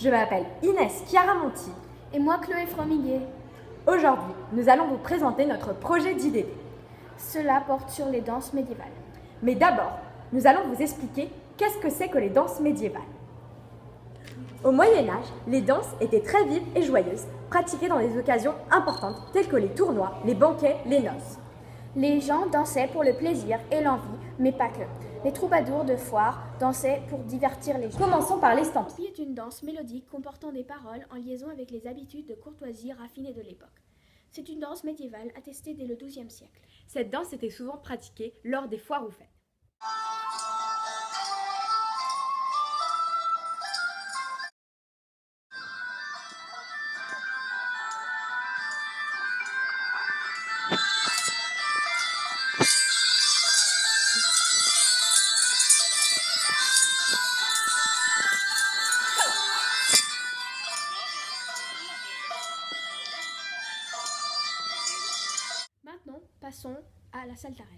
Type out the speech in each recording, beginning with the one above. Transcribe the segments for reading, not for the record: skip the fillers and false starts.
Je m'appelle Inès Chiaramonti. Et moi, Chloé Fromiguet. Aujourd'hui, nous allons vous présenter notre projet d'IDD. Cela porte sur les danses médiévales. Mais d'abord, nous allons vous expliquer qu'est-ce que c'est que les danses médiévales. Au Moyen-Âge, les danses étaient très vives et joyeuses, pratiquées dans des occasions importantes telles que les tournois, les banquets, les noces. Les gens dansaient pour le plaisir et l'envie, mais pas que. Les troubadours de foire dansaient pour divertir les gens. Commençons par l'estampille. Est une danse mélodique comportant des paroles en liaison avec les habitudes de courtoisie raffinées de l'époque. C'est une danse médiévale attestée dès le XIIe siècle. Cette danse était souvent pratiquée lors des foires ou fêtes. Maintenant, passons à la saltarelle.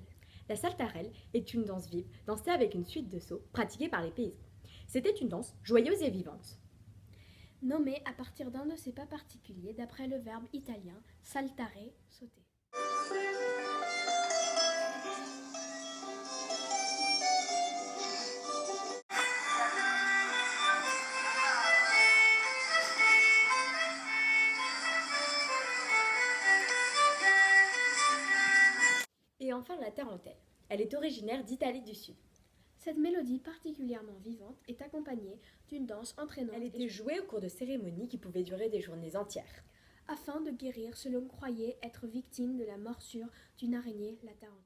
La saltarelle est une danse vive, dansée avec une suite de sauts, pratiquée par les paysans. C'était une danse joyeuse et vivante. Nommée à partir d'un de ses pas particuliers d'après le verbe italien saltare, sauter. Et enfin la tarentelle. Elle est originaire d'Italie du Sud. Cette mélodie particulièrement vivante est accompagnée d'une danse entraînante. Elle était jouée au cours de cérémonies qui pouvaient durer des journées entières. Afin de guérir ce l'homme croyait être victime de la morsure d'une araignée, la tarentule.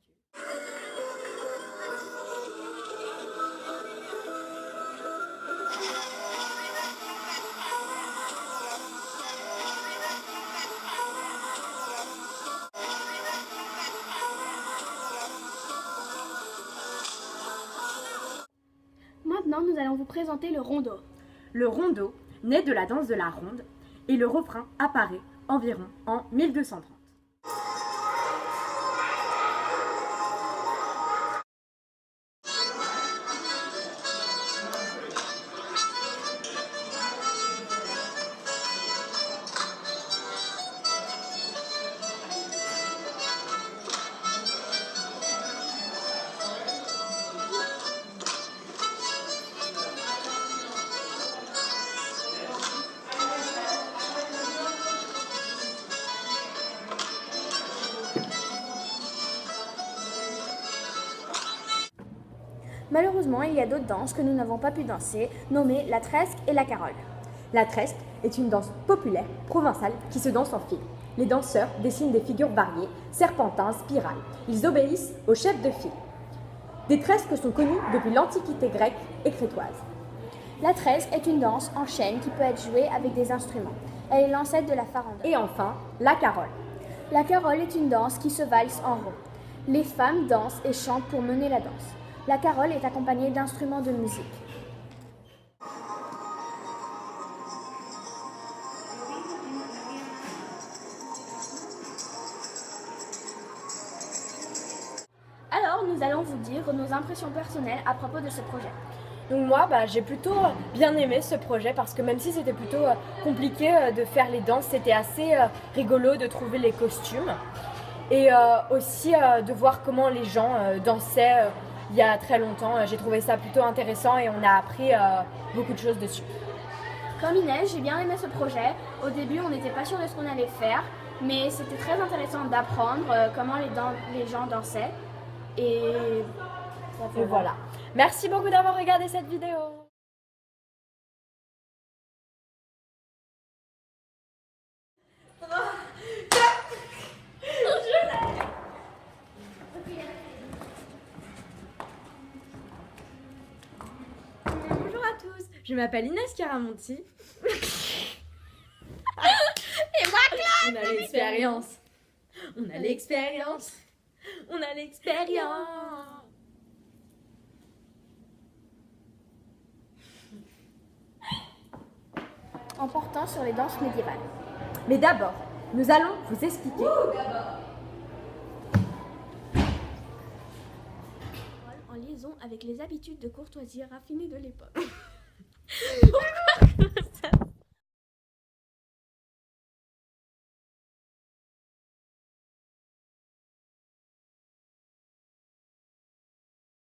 Maintenant, nous allons vous présenter le rondeau. Le rondeau naît de la danse de la ronde et le refrain apparaît environ en 1230. Malheureusement, il y a d'autres danses que nous n'avons pas pu danser, nommées la tresque et la carole. La tresque est une danse populaire, provençale, qui se danse en file. Les danseurs dessinent des figures variées, serpentins, spirales. Ils obéissent au chef de file. Des tresques sont connues depuis l'Antiquité grecque et crétoise. La tresque est une danse en chaîne qui peut être jouée avec des instruments. Elle est l'ancêtre de la farandole. Et enfin, la carole. La carole est une danse qui se valse en rond. Les femmes dansent et chantent pour mener la danse. La carole est accompagnée d'instruments de musique. Alors, nous allons vous dire nos impressions personnelles à propos de ce projet. Donc moi, j'ai plutôt bien aimé ce projet parce que même si c'était plutôt compliqué de faire les danses, c'était assez rigolo de trouver les costumes et aussi de voir comment les gens dansaient il y a très longtemps. J'ai trouvé ça plutôt intéressant et on a appris beaucoup de choses dessus. Comme Inès, j'ai bien aimé ce projet. Au début, on n'était pas sûr de ce qu'on allait faire, mais c'était très intéressant d'apprendre comment les gens dansaient. Et voilà. Merci beaucoup d'avoir regardé cette vidéo. Bonjour à tous, je m'appelle Inès Chiaramonti. Et moi, Claude. On a l'expérience. On a l'expérience. On a l'expérience. En portant sur les danses médiévales. Mais d'abord, nous allons vous expliquer. En liaison avec les habitudes de courtoisie raffinées de l'époque.